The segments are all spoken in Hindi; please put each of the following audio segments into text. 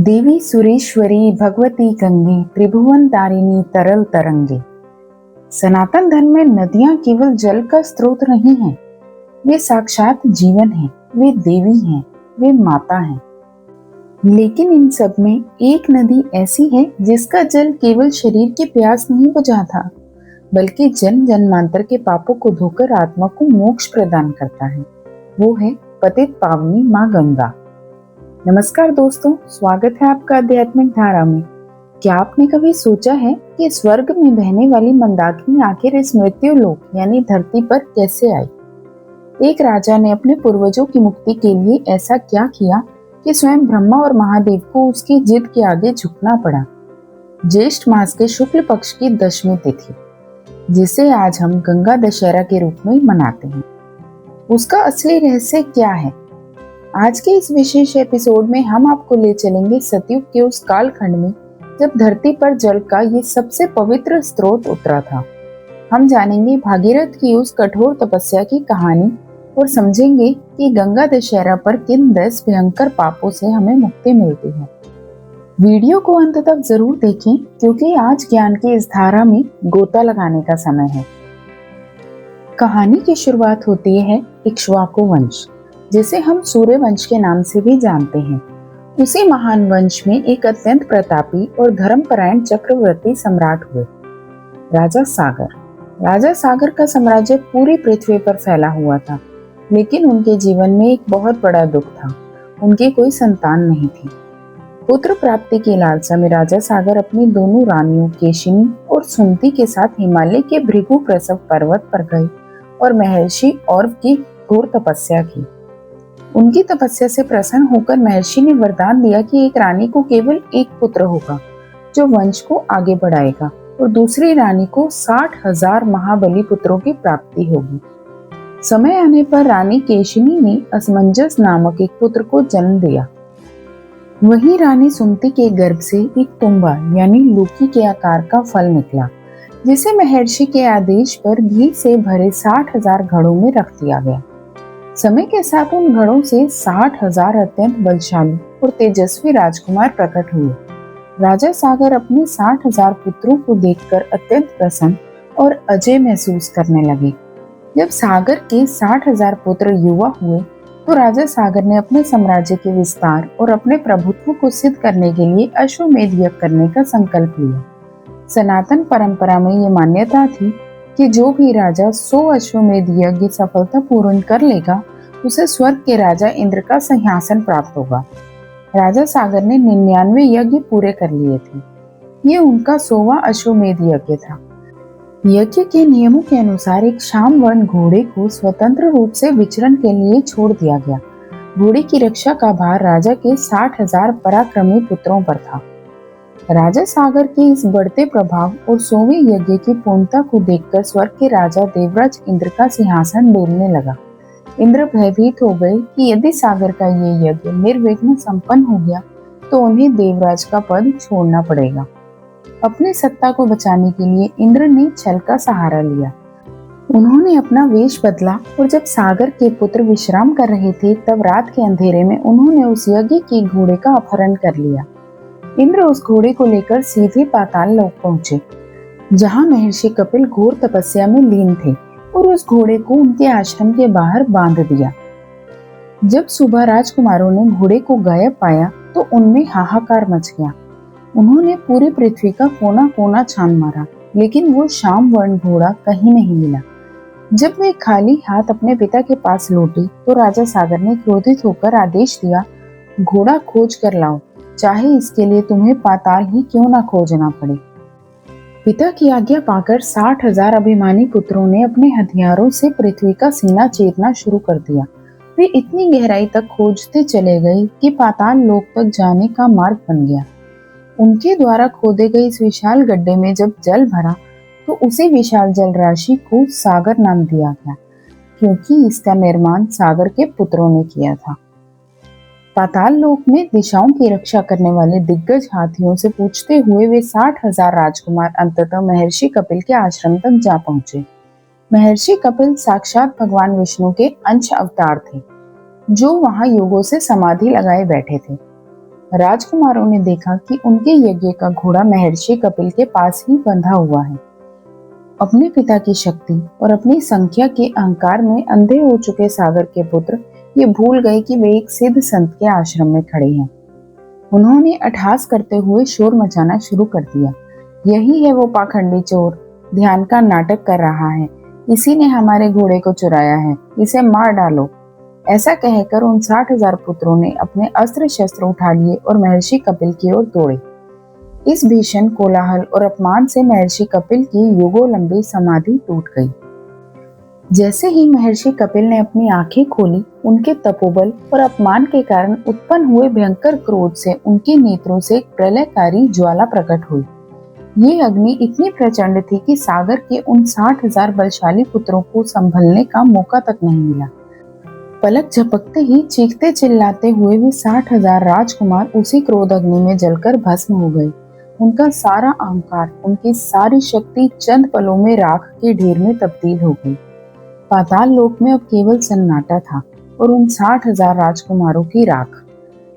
देवी सुरेश्वरी भगवती गंगे त्रिभुवन तारिणी तरल तरंगे। सनातन धर्म में नदियां केवल जल का स्रोत नहीं हैं, वे साक्षात जीवन हैं, वे देवी हैं, वे माता हैं। लेकिन इन सब में एक नदी ऐसी है जिसका जल केवल शरीर की प्यास नहीं बुझाता, बल्कि जन्म जन्मांतर के पापों को धोकर आत्मा को मोक्ष प्रदान करता है। वो है पतित पावनी माँ गंगा। नमस्कार दोस्तों, स्वागत है आपका आध्यात्मिक धारा में। क्या आपने कभी सोचा है कि स्वर्ग में बहने वाली मंदाकिनी आखिर इस मृत्यु लोक यानी धरती पर कैसे आई? एक राजा ने अपने पूर्वजों की मुक्ति के लिए ऐसा क्या किया कि स्वयं ब्रह्मा और महादेव को उसकी जिद के आगे झुकना पड़ा। ज्येष्ठ मास के शुक्ल पक्ष की 10वीं तिथि, जिसे आज हम गंगा दशहरा के रूप में मनाते हैं, उसका असली रहस्य क्या है? आज के इस विशेष एपिसोड में हम आपको ले चलेंगे सतयुग के उस कालखंड में जब धरती पर जल का ये सबसे पवित्र स्रोत उतरा था। हम जानेंगे भागीरथ की उस कठोर तपस्या की कहानी और समझेंगे कि गंगा दशहरा पर किन 10 भयंकर पापों से हमें मुक्ति मिलती है। वीडियो को अंत तक जरूर देखें, क्योंकि आज ज्ञान की इस धारा में गोता लगाने का समय है। कहानी की शुरुआत होती है इक्ष्वाकु वंश, जिसे हम सूर्य वंश के नाम से भी जानते हैं। उसी महान वंश में एक अत्यंत प्रतापी और धर्मपरायण चक्रवर्ती सम्राट हुए, राजा सागर। राजा सागर का साम्राज्य पूरी पृथ्वी पर फैला हुआ था, लेकिन उनके जीवन में एक बहुत बड़ा दुख था। उनकी कोई संतान नहीं थी। पुत्र प्राप्ति की लालसा में राजा सागर अपनी दोनों रानियों केशिनी और सुमति के साथ हिमालय के भृगु प्रसव पर्वत पर गए और महर्षि औरव की घोर तपस्या की। उनकी तपस्या से प्रसन्न होकर महर्षि ने वरदान दिया कि एक रानी को केवल एक पुत्र होगा जो वंश को आगे बढ़ाएगा, और दूसरी रानी को 60,000 महाबली पुत्रों की प्राप्ति होगी। समय आने पर रानी केशिनी ने असमंजस नामक एक पुत्र को जन्म दिया। वहीं रानी सुमति के गर्भ से एक तुम्बा यानी लौकी के आकार का फल निकला, जिसे महर्षि के आदेश पर घी से भरे 60,000 घड़ों में रख दिया गया। समय के साथ उन घड़ों से 60,000 अत्यंत बलशाली और तेजस्वी राजकुमार प्रकट हुए। राजा सागर अपने 60,000 पुत्रों को देखकर अत्यंत प्रसन्न और अजय महसूस करने लगे। जब सागर के 60,000 पुत्र युवा हुए तो राजा सागर ने अपने साम्राज्य के विस्तार और अपने प्रभुत्व को सिद्ध करने के लिए अश्वमेध यज्ञ करने का संकल्प लिया। सनातन परंपरा में ये मान्यता थी कि जो भी राजा 100 अश्वमेध यज्ञ सफलतापूर्ण कर लेगा, उसे स्वर्ग के राजा इंद्र का सिंहासन प्राप्त होगा। राजा सागर ने 99 यज्ञ पूरे कर लिए थे। ये उनका 100वां अश्वमेध यज्ञ था। यज्ञ के नियमों के अनुसार एक श्याम वर्ण घोड़े को स्वतंत्र रूप से विचरण के लिए छोड़ दिया गया। घोड़े की रक्षा का भार राजा के 60,000 पराक्रमी पुत्रों पर था। राजा सागर के इस बढ़ते प्रभाव और 100वें यज्ञ की पूर्णता को देखकर स्वर्ग के राजा देवराज इंद्र का सिंहासन डोलने लगा। इंद्र भयभीत हो गए कि यदि सागर का ये यज्ञ निर्विघ्न संपन्न हो गया तो उन्हें देवराज का पद छोड़ना पड़ेगा। अपनी सत्ता को बचाने के लिए इंद्र ने छल का सहारा लिया। उन्होंने अपना वेश बदला और जब सागर के पुत्र विश्राम कर रहे थे, तब रात के अंधेरे में उन्होंने उस यज्ञ के घोड़े का अपहरण कर लिया। इंद्र उस घोड़े को लेकर सीधे पाताल लोक पहुंचे, जहां महर्षि कपिल घोर तपस्या में लीन थे, और उस घोड़े को उनके आश्रम के बाहर बांध दिया। जब सुबह राजकुमारों ने घोड़े को गायब पाया तो उनमें हाहाकार मच गया। उन्होंने पूरी पृथ्वी का कोना कोना छान मारा, लेकिन वो श्याम वर्ण घोड़ा कहीं नहीं मिला। जब वे खाली हाथ अपने पिता के पास लौटे तो राजा सागर ने क्रोधित होकर आदेश दिया, घोड़ा खोज कर लाओ, चाहे इसके लिए तुम्हें पाताल ही क्यों ना खोजना पड़े। पिता की आज्ञा पाकर 60,000 अभिमानी पुत्रों ने अपने हथियारों से पृथ्वी का सीना चीरना शुरू कर दिया। वे इतनी गहराई तक खोजते चले गए कि पाताल लोक तक जाने का मार्ग बन गया। उनके द्वारा खोदे गए इस विशाल गड्ढे में जब जल भरा तो उसी विशाल जल राशि को सागर नाम दिया गया, क्योंकि इसका निर्माण सागर के पुत्रों ने किया था। पाताल लोक में दिशाओं की रक्षा करने वाले दिग्गज हाथियों से पूछते हुए वे 60,000 राजकुमार अंततः महर्षि कपिल के आश्रम तक जा पहुंचे। महर्षि कपिल साक्षात भगवान विष्णु के अंश अवतार थे, जो वहां योगों से समाधि लगाए बैठे थे। राजकुमारों ने देखा कि उनके यज्ञ का घोड़ा महर्षि कपिल के पास ही बंधा हुआ है। अपने पिता की शक्ति और अपनी संख्या के अहंकार में अंधे हो चुके सागर के पुत्र ये भूल गए कि वे एक सिद्ध संत के आश्रम में खड़े हैं। उन्होंने अट्टहास करते हुए शोर मचाना शुरू कर दिया। यही है वो पाखंडी चोर, ध्यान का नाटक कर रहा है। इसी ने हमारे घोड़े को चुराया है, इसे मार डालो। ऐसा कहकर उन 60,000 पुत्रों ने अपने अस्त्र शस्त्र उठा लिए और महर्षि कपिल की ओर दौड़े। इस भीषण कोलाहल और अपमान से महर्षि कपिल की युगों लंबी समाधि टूट गई। जैसे ही महर्षि कपिल ने अपनी आंखें खोली, उनके तपोबल और अपमान के कारण उत्पन्न हुए भयंकर क्रोध से उनके नेत्रों से एक प्रलयकारी ज्वाला प्रकट हुई। ये अग्नि इतनी प्रचंड थी कि सागर के उन 60,000 बलशाली पुत्रों को संभलने का मौका तक नहीं मिला। पलक झपकते ही चीखते चिल्लाते हुए वे 60,000 राजकुमार उसी क्रोध अग्नि में जलकर भस्म हो गए। उनका सारा अहंकार, उनकी सारी शक्ति चंद पलों में राख के ढेर में तब्दील हो गई। पाताल लोक में अब केवल सन्नाटा था और उन 60,000 राजकुमारों की राख,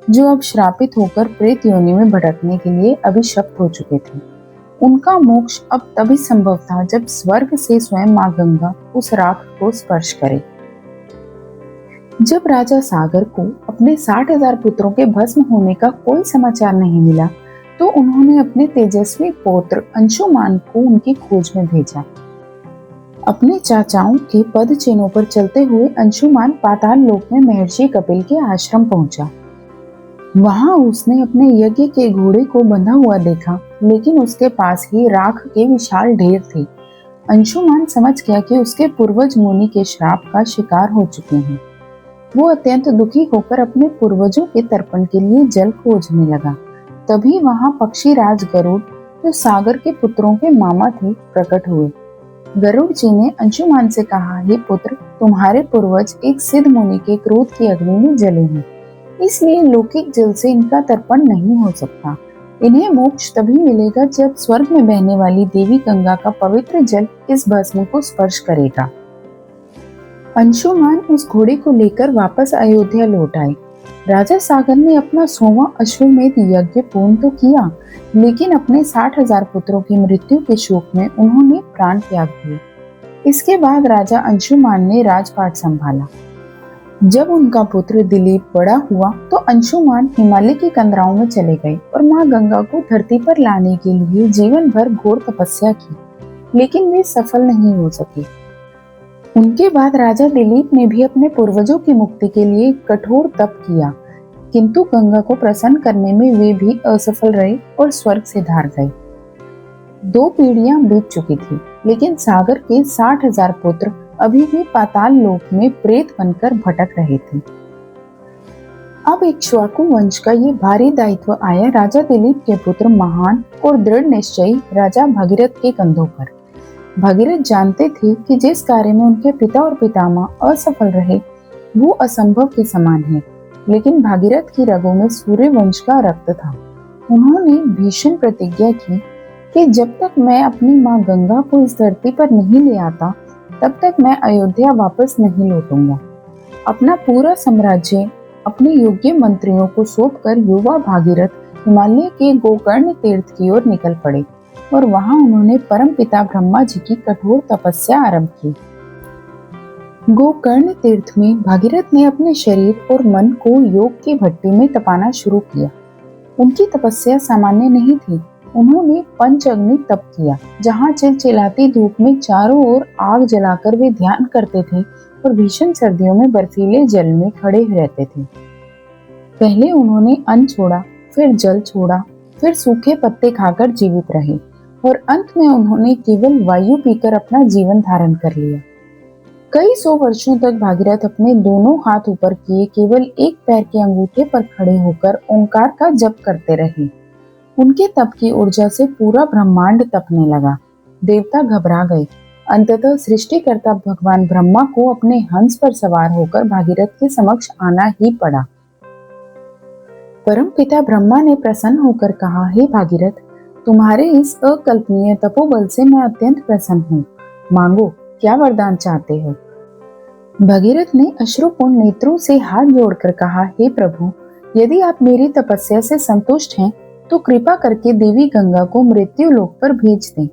जो अब श्रापित होकर प्रेत योनि में भटकने के लिए अभिशप्त हो चुके थे। उनका मोक्ष अब तभी संभव था जब स्वर्ग से स्वयं मां गंगा उस राख को स्पर्श करे। जब राजा सागर को अपने 60,000 पुत्रों के भस्म होने का कोई समाचार नहीं मिला, तो उन्होंने अपने तेजस्वी पौत्र अंशुमान को उनकी खोज में भेजा। अपने चाचाओं के पद चिन्हों पर चलते हुए अंशुमान पाताल लोक में महर्षि कपिल के आश्रम पहुंचा। वहां उसने अपने यज्ञ के घोड़े को बंधा हुआ देखा, लेकिन उसके पास ही राख के विशाल ढेर थे। अंशुमान समझ गया कि उसके पूर्वज मुनि के श्राप का शिकार हो चुके हैं। वो अत्यंत दुखी होकर अपने पूर्वजों के तर्पण के लिए जल खोजने लगा। तभी वहां पक्षी राज गरुड़, जो सागर के पुत्रों के मामा थे, प्रकट हुए। गरुड़ जी ने अंशुमान से कहा, हे पुत्र, तुम्हारे पूर्वज एक सिद्ध मुनि के क्रोध की अग्नि में जले हैं, इसलिए लौकिक जल से इनका तर्पण नहीं हो सकता। इन्हें मोक्ष तभी मिलेगा जब स्वर्ग में बहने वाली देवी गंगा का पवित्र जल इस भस्म को स्पर्श करेगा। अंशुमान उस घोड़े को लेकर वापस अयोध्या लौट आए। राजा सागर ने अपना 100वां अश्वमेध यज्ञ पूर्ण तो किया, लेकिन अपने 60,000 पुत्रों की मृत्यु के शोक में उन्होंने प्राण त्याग दिए। इसके बाद राजा अंशुमान ने राजपाट संभाला। जब उनका पुत्र दिलीप बड़ा हुआ, तो अंशुमान हिमालय की कंदराओं में चले गए और मां गंगा को धरती पर लाने के लिए जीवन भर घोर तपस्या की, लेकिन वे सफल नहीं हो सके। उनके बाद राजा दिलीप ने भी अपने पूर्वजों की मुक्ति के लिए कठोर तप किया, किंतु गंगा को प्रसन्न करने में वे भी असफल रहे और स्वर्ग से धार गए। 2 पीढ़ियां बीत चुकी थी, लेकिन सागर के 60,000 पुत्र अभी भी पाताल लोक में प्रेत बनकर भटक रहे थे। अब इक्ष्वाकु वंश का ये भारी दायित्व आया राजा दिलीप के पुत्र महान और दृढ़ निश्चयी राजा भगीरथ के कंधों पर। भगीरथ जानते थे कि जिस कार्य में उनके पिता और पितामह असफल रहे, वो असंभव के समान है, लेकिन भागीरथ की रगों में सूर्य वंश का रक्त था। उन्होंने भीषण प्रतिज्ञा की कि जब तक मैं अपनी मां गंगा को इस धरती पर नहीं ले आता, तब तक मैं अयोध्या वापस नहीं लौटूंगा। अपना पूरा साम्राज्य अपने योग्य मंत्रियों को सौंपकर युवा भागीरथ हिमालय के गोकर्ण तीर्थ की ओर निकल पड़े और वहां उन्होंने परमपिता ब्रह्मा जी की कठोर तपस्या आरंभ की। गोकर्ण तीर्थ में भागीरथ ने अपने शरीर और मन को योग की भट्टी में तपाना शुरू किया। उनकी तपस्या सामान्य नहीं थी। उन्होंने पंच अग्नि तप किया, जहाँ चिलचिलाती धूप में चारों ओर आग जलाकर वे ध्यान करते थे और भीषण सर्दियों में बर्फीले जल में खड़े रहते थे। पहले उन्होंने अन्न छोड़ा, फिर जल छोड़ा, फिर सूखे पत्ते खाकर जीवित रहे और अंत में उन्होंने केवल वायु पीकर अपना जीवन धारण कर लिया। कई 100 वर्षों तक भागीरथ अपने दोनों हाथ ऊपर किए केवल एक पैर के अंगूठे पर खड़े होकर ओंकार का जप करते रहे। उनके तप की ऊर्जा से पूरा ब्रह्मांड तपने लगा। देवता घबरा गए। अंततः सृष्टिकर्ता भगवान ब्रह्मा को अपने हंस पर सवार होकर भागीरथ के समक्ष आना ही पड़ा। परमपिता ब्रह्मा ने प्रसन्न होकर कहा, हे भागीरथ, तुम्हारे इस अकल्पनीय तपोबल से मैं अत्यंत प्रसन्न हूँ। मांगो, क्या वरदान चाहते हो? भगीरथ ने अश्रुपूर्ण नेत्रों से हाथ जोड़कर कहा, हे प्रभु, यदि आप मेरी तपस्या से संतुष्ट हैं, तो कृपा करके देवी गंगा को मृत्यु लोक पर भेज दें,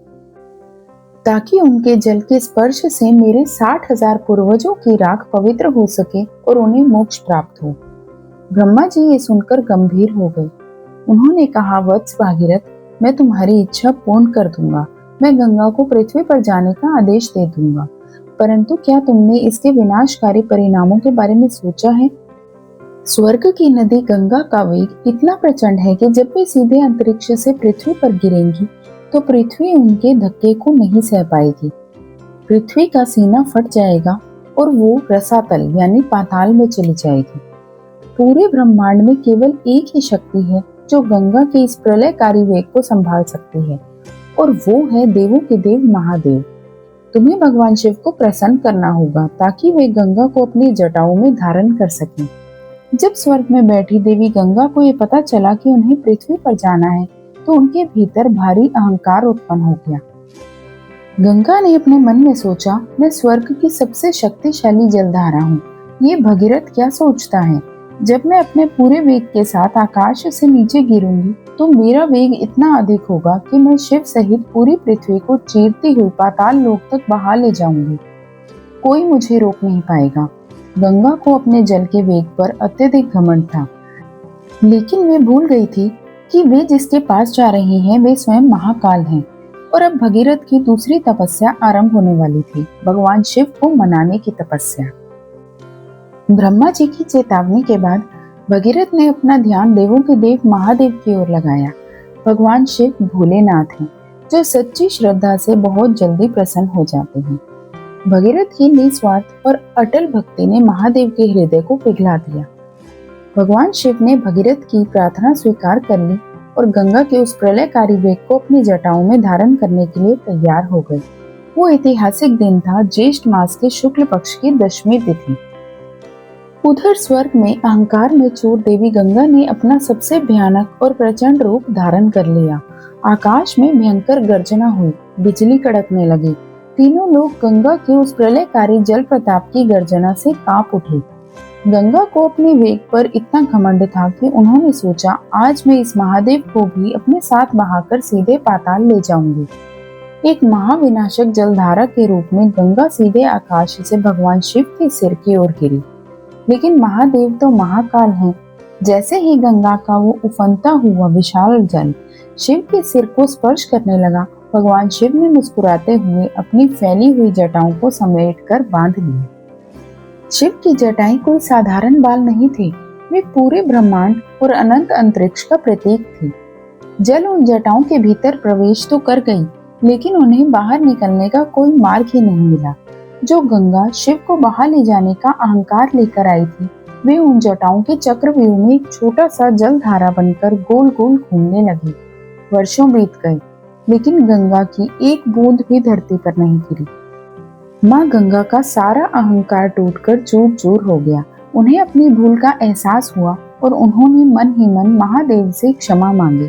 ताकि उनके जल के स्पर्श से मेरे 60,000 पूर्वजों की राख पवित्र हो सके और उन्हें मोक्ष प्राप्त हो। ब्रह्मा जी ये सुनकर गंभीर हो गए। उन्होंने कहा, वत्स भागीरथ, मैं तुम्हारी इच्छा पूर्ण कर दूंगा। मैं गंगा को पृथ्वी पर जाने का आदेश दे दूंगा, परंतु क्या तुमने इसके विनाशकारी परिणामों के बारे में सोचा है? स्वर्ग की नदी गंगा का वेग इतना प्रचंड है कि जब वे सीधे अंतरिक्ष से पृथ्वी पर गिरेंगी तो पृथ्वी उनके धक्के को नहीं सह पाएगी। पृथ्वी का सीना फट जाएगा और वो रसातल यानी पाताल में चली जाएगी। पूरे ब्रह्मांड में केवल एक ही शक्ति है जो गंगा के इस प्रलयकारी वेग को संभाल सकती है, और वो है देवों के देव महादेव। तुम्हें भगवान शिव को प्रसन्न करना होगा ताकि वे गंगा को अपनी जटाओं में धारण कर सकें। जब स्वर्ग में बैठी देवी गंगा को ये पता चला कि उन्हें पृथ्वी पर जाना है, तो उनके भीतर भारी अहंकार उत्पन्न हो गया। गंगा ने अपने मन में सोचा, मैं स्वर्ग की सबसे शक्तिशाली जलधारा हूँ। ये भगीरथ क्या सोचता है? जब मैं अपने पूरे वेग के साथ आकाश से नीचे गिरूंगी तो मेरा वेग इतना अधिक होगा कि मैं शिव सहित पूरी पृथ्वी को चीरती हुई पाताल लोक तक बहा ले जाऊंगी। कोई मुझे रोक नहीं पाएगा। गंगा को अपने जल के वेग पर अत्यधिक घमंड था, लेकिन वे भूल गई थी कि वे जिसके पास जा रही हैं वे स्वयं महाकाल हैं। और अब भगीरथ की दूसरी तपस्या आरंभ होने वाली थी, भगवान शिव को मनाने की तपस्या। ब्रह्मा जी की चेतावनी के बाद भगीरथ ने अपना ध्यान देवों के देव महादेव की ओर लगाया। भगवान शिव भोलेनाथ हैं, जो सच्ची श्रद्धा से बहुत जल्दी प्रसन्न हो जाते हैं। भगीरथ की निस्वार्थ और अटल भक्ति ने महादेव के हृदय को पिघला दिया। भगवान शिव ने भगीरथ की प्रार्थना स्वीकार कर ली और गंगा के उस प्रलयकारी वेग को अपनी जटाओं में धारण करने के लिए तैयार हो गए। वो ऐतिहासिक दिन था ज्येष्ठ मास के शुक्ल पक्ष की 10वीं तिथि। उधर स्वर्ग में अहंकार में चूर देवी गंगा ने अपना सबसे भयानक और प्रचंड रूप धारण कर लिया। आकाश में भयंकर गर्जना हुई, बिजली कड़कने लगी। तीनों लोग गंगा के उस प्रलयकारी जल प्रताप की गर्जना से कांप उठे। गंगा को अपने वेग पर इतना घमंड था कि उन्होंने सोचा, आज मैं इस महादेव को भी अपने साथ बहाकर सीधे पाताल ले जाऊंगी। एक महाविनाशक जलधारा के रूप में गंगा सीधे आकाश से भगवान शिव के सिर की ओर गिरी। लेकिन महादेव तो महाकाल हैं। जैसे ही गंगा का वो उफनता हुआ विशाल जल शिव के सिर को स्पर्श करने लगा, भगवान शिव ने मुस्कुराते हुए अपनी फैली हुई जटाओं को समेटकर बांध लिया। शिव की जटाएं कोई साधारण बाल नहीं थे, वे पूरे ब्रह्मांड और अनंत अंतरिक्ष का प्रतीक थी। जल उन जटाओं के भीतर प्रवेश तो कर गई, लेकिन उन्हें बाहर निकलने का कोई मार्ग ही नहीं मिला। जो गंगा शिव को बहा ले जाने का अहंकार लेकर आई थी, वे उन जटाओं के चक्रव्यूह में एक छोटा सा जल धारा बनकर गोल गोल घूमने लगी। वर्षों बीत गए, लेकिन गंगा की एक बूंद भी धरती पर नहीं गिरी। माँ गंगा का सारा अहंकार टूटकर चूर चूर हो गया। उन्हें अपनी भूल का एहसास हुआ और उन्होंने मन ही मन महादेव से क्षमा मांगी।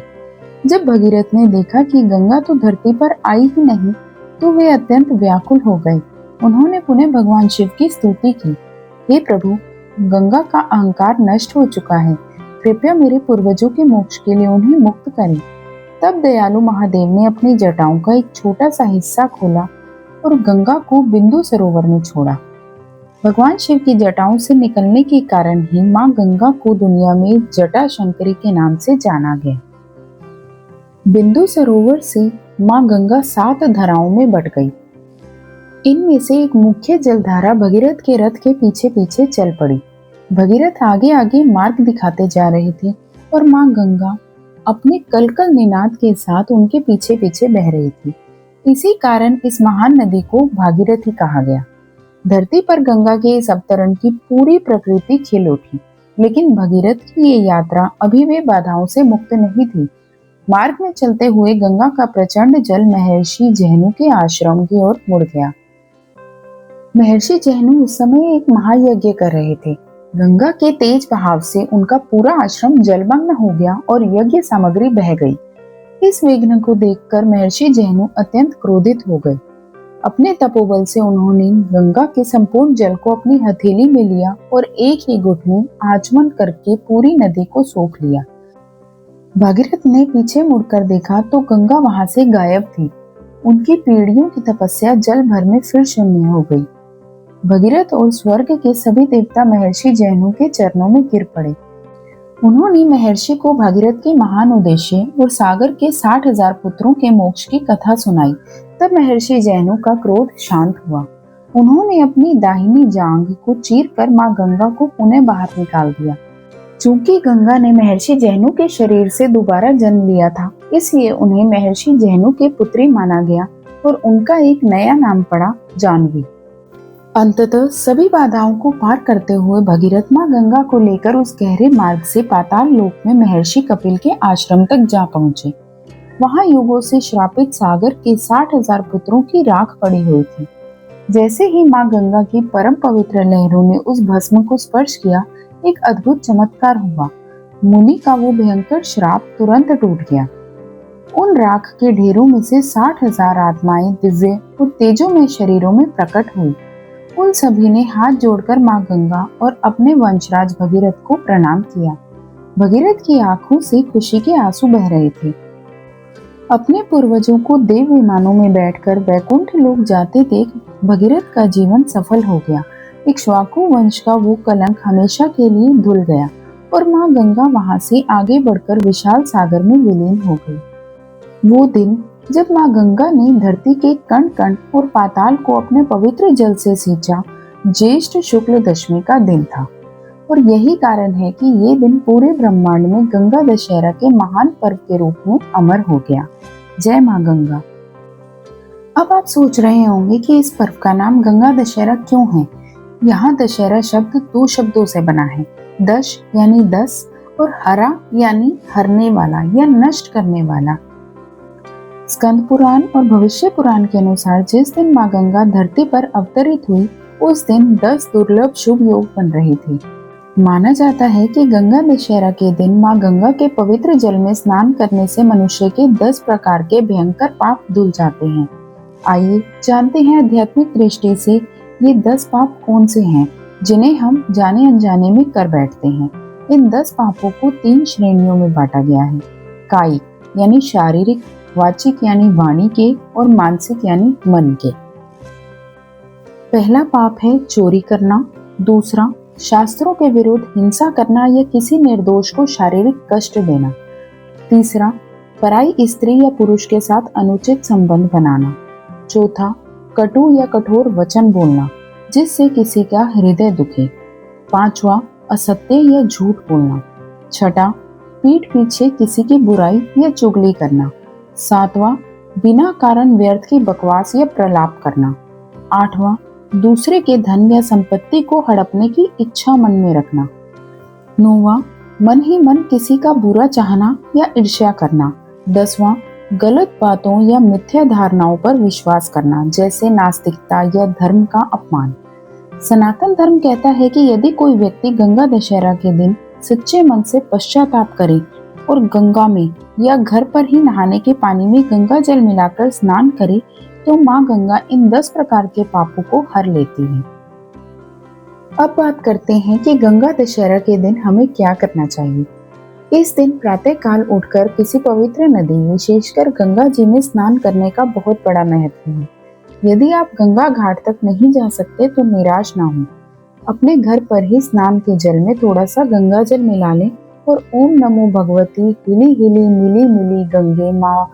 जब भगीरथ ने देखा कि गंगा तो धरती पर आई ही नहीं, तो वे अत्यंत व्याकुल हो गए। उन्होंने पुनः भगवान शिव की स्तुति की, हे प्रभु, गंगा का अहंकार नष्ट हो चुका है, कृपया मेरे पूर्वजों के मोक्ष के लिए उन्हें मुक्त करें। तब दयालु महादेव ने अपनी जटाओं का एक छोटा सा हिस्सा खोला और गंगा को बिंदु सरोवर में छोड़ा। भगवान शिव की जटाओं से निकलने के कारण ही माँ गंगा को दुनिया में जटा शंकरी के नाम से जाना गया। बिंदु सरोवर से माँ गंगा 7 धाराओं में बट गई। इनमें से एक मुख्य जलधारा भगीरथ के रथ के पीछे पीछे चल पड़ी। भगीरथ आगे आगे मार्ग दिखाते जा रहे थे और माँ गंगा अपने कलकल निनाद के साथ उनके पीछे पीछे बह रही थी। इसी कारण इस महान नदी को भागीरथ ही कहा गया। धरती पर गंगा के इस अवतरण की पूरी प्रकृति खिल उठी, लेकिन भगीरथ की ये यात्रा अभी वे बाधाओं से मुक्त नहीं थी। मार्ग में चलते हुए गंगा का प्रचंड जल महर्षि जहनु के आश्रम की ओर मुड़ गया। महर्षि जहनु उस समय एक महायज्ञ कर रहे थे। गंगा के तेज बहाव से उनका पूरा आश्रम जलमग्न हो गया और यज्ञ सामग्री बह गई। इस विघ्न को देखकर महर्षि जहनु अत्यंत क्रोधित हो गए। अपने तपोबल से उन्होंने गंगा के संपूर्ण जल को अपनी हथेली में लिया और एक ही घुट में आचमन करके पूरी नदी को सोख लिया। भागीरथ ने पीछे मुड़कर देखा तो गंगा वहां से गायब थी। उनकी पीढ़ियों की तपस्या जल भर में फिर शून्य हो गई। भगीरथ और स्वर्ग के सभी देवता महर्षि जैनु के चरणों में गिर पड़े। उन्होंने महर्षि को भागीरथ के महान उद्देश्य और सागर के 60,000 पुत्रों के मोक्ष की कथा सुनाई। तब महर्षि जैनु का क्रोध शांत हुआ। उन्होंने अपनी दाहिनी जांघ को चीरकर मां गंगा को पुनः बाहर निकाल दिया। चूंकि गंगा ने महर्षि जैनु के शरीर से दोबारा जन्म लिया था, इसलिए उन्हें महर्षि जैनु के पुत्री माना गया और उनका एक नया नाम पड़ा जाह्नवी। अंततः सभी बाधाओं को पार करते हुए भगीरथ मां गंगा को लेकर उस गहरे मार्ग से पाताल लोक में महर्षि कपिल के आश्रम तक जा पहुंचे। वहां युगों से श्रापित सागर के 60,000 पुत्रों की राख पड़ी हुई थी। जैसे ही मां गंगा की परम पवित्र लहरों ने उस भस्म को स्पर्श किया, एक अद्भुत चमत्कार हुआ। मुनि का वो भयंकर श्राप तुरंत टूट गया। उन राख के ढेरों में से 60,000 आत्माएं दिव्य और तेजोमय शरीरों में प्रकट हुई। उन सभी ने हाथ जोड़कर मां गंगा और अपने वंशराज भगीरथ को प्रणाम किया। भगीरथ की आंखों से खुशी के आंसू बह रहे थे। अपने पूर्वजों को देव विमानों में बैठकर वैकुंठ लोक जाते देख भगीरथ का जीवन सफल हो गया। इक्ष्वाकु वंश का वो कलंक हमेशा के लिए धुल गया और मां गंगा वहां से आगे बढ़कर विशाल सागर में विलीन हो गई। वो दिन जब मां गंगा ने धरती के कण कण और पाताल को अपने पवित्र जल से सींचा, ज्येष्ठ शुक्ल दशमी का दिन था और यही कारण है कि ये दिन पूरे ब्रह्मांड में गंगा दशहरा के महान पर्व के रूप में अमर हो गया। जय मां गंगा। अब आप सोच रहे होंगे कि इस पर्व का नाम गंगा दशहरा क्यों है। यहाँ दशहरा शब्द 2 शब्दों से बना है। दश यानी 10 और हरा यानी हरने वाला या नष्ट करने वाला। स्कंद पुराण और भविष्य पुराण के अनुसार जिस दिन मां गंगा धरती पर अवतरित हुई, उस दिन 10 दुर्लभ शुभ योग बन रहे थे। माना जाता है कि गंगा दशहरा के दिन मां गंगा के पवित्र जल में स्नान करने से मनुष्य के 10 प्रकार के भयंकर पाप धुल जाते हैं। आइए जानते हैं आध्यात्मिक दृष्टि से ये 10 पाप कौन से हैं जिन्हें हम जाने अनजाने में कर बैठते हैं। इन 10 पापों को 3 श्रेणियों में बांटा गया है। कायिक यानी शारीरिक, वाचिक यानी वाणी के और मानसिक यानी मन के। पहला पाप है चोरी करना। दूसरा, शास्त्रों के विरुद्ध हिंसा करना या किसी निर्दोष को शारीरिक कष्ट देना। तीसरा, पराई स्त्री या पुरुष के साथ अनुचित संबंध बनाना। चौथा, कटु या कठोर वचन बोलना जिससे किसी का हृदय दुखे। पांचवा, असत्य या झूठ बोलना। छठा, पीठ पीछे किसी की बुराई या चुगली करना। सातवां, बिना कारण व्यर्थ की बकवास या प्रलाप करना। आठवां, दूसरे के धन या संपत्ति को हड़पने की इच्छा मन में रखना। नौवां, मन ही मन किसी का बुरा चाहना या ईर्ष्या करना। 10वां, गलत बातों या मिथ्या धारणाओं पर विश्वास करना जैसे नास्तिकता या धर्म का अपमान। सनातन धर्म कहता है कि यदि कोई व्यक्ति गंगा दशहरा के दिन सच्चे मन से पश्चाताप करे और गंगा में या घर पर ही नहाने के पानी में गंगा जल मिलाकर स्नान करे तो मां गंगा इन 10 प्रकार के पापों को हर लेती है। अब बात करते हैं कि गंगा दशहरा के दिन हमें क्या करना चाहिए। इस दिन प्रातः काल उठकर किसी पवित्र नदी, विशेषकर गंगा जी में स्नान करने का बहुत बड़ा महत्व है। यदि आप गंगा घाट तक नहीं जा सकते तो निराश ना हो। अपने घर पर ही स्नान के जल में थोड़ा सा गंगा जल मिला लें और ओम नमो भगवती हिली हिली मिली मिली गंगे माँ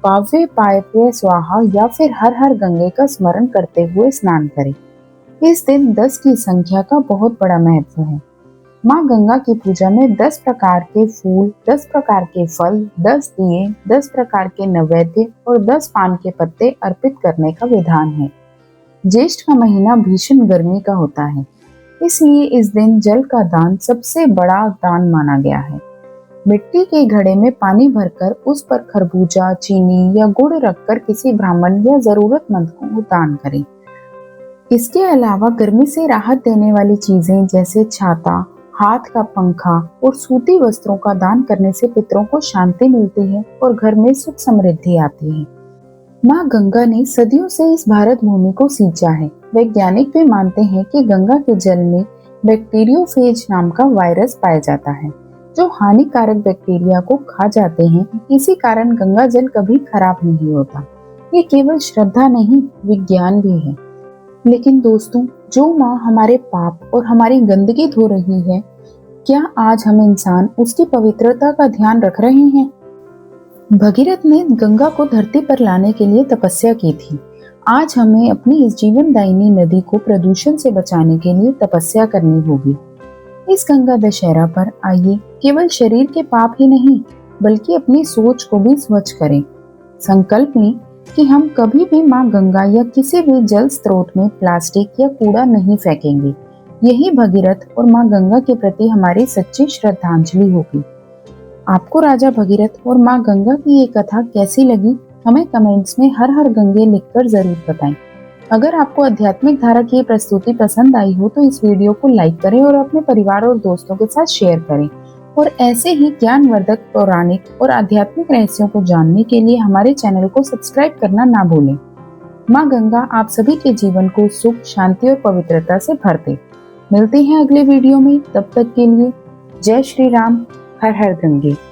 पावे पाए पे स्वाहा या फिर हर हर गंगे का स्मरण करते हुए स्नान करें। इस दिन 10 की संख्या का बहुत बड़ा महत्व है। माँ गंगा की पूजा में 10 प्रकार के फूल, 10 प्रकार के फल, 10 दिए, 10 प्रकार के नैवेद्य और 10 पान के पत्ते अर्पित करने का विधान है। ज्येष्ठ का महीना भीषण गर्मी का होता है, इसलिए इस दिन जल का दान सबसे बड़ा दान माना गया है। मिट्टी के घड़े में पानी भरकर उस पर खरबूजा, चीनी या गुड़ रखकर किसी ब्राह्मण या जरूरतमंद को दान करें। इसके अलावा गर्मी से राहत देने वाली चीजें जैसे छाता, हाथ का पंखा और सूती वस्त्रों का दान करने से पितरों को शांति मिलती है और घर में सुख समृद्धि आती है। माँ गंगा ने सदियों से इस भारत भूमि को सींचा है। वैज्ञानिक भी मानते हैं कि गंगा के जल में बैक्टीरियोफेज नाम का वायरस पाया जाता है, जो हानिकारक बैक्टीरिया को खा जाते हैं। इसी कारण गंगा जल कभी खराब नहीं होता। ये केवल श्रद्धा नहीं, विज्ञान भी है। लेकिन दोस्तों, जो माँ हमारे पाप और हमारी गंदगी धो रही है, क्या आज हम इंसान उसकी पवित्रता का ध्यान रख रहे हैं? भगीरथ ने गंगा को धरती पर लाने के लिए तपस्या की थी। आज हमें अपनी इस जीवनदायिनी नदी को प्रदूषण से बचाने के लिए तपस्या करनी होगी। इस गंगा दशहरा पर आइए केवल शरीर के पाप ही नहीं, बल्कि अपनी सोच को भी स्वच्छ करें। संकल्प लें कि हम कभी भी माँ गंगा या किसी भी जल स्रोत में प्लास्टिक या कूड़ा नहीं फेंकेंगे। यही भगीरथ और माँ गंगा के प्रति हमारी सच्ची श्रद्धांजलि होगी। आपको राजा भगीरथ और माँ गंगा की ये कथा कैसी लगी, हमें कमेंट्स में हर हर गंगे लिखकर जरूर बताएं। अगर आपको आध्यात्मिक धारा की ये प्रस्तुति पसंद आई हो तो इस वीडियो को लाइक करें और अपने परिवार और दोस्तों के साथ शेयर करें। और ऐसे ही ज्ञानवर्धक, पौराणिक और आध्यात्मिक रहस्यों को जानने के लिए हमारे चैनल को सब्सक्राइब करना ना भूलें। माँ गंगा आप सभी के जीवन को सुख, शांति और पवित्रता से भर दे। मिलते हैं अगले वीडियो में, तब तक के लिए जय श्री राम, हर हर गंगे।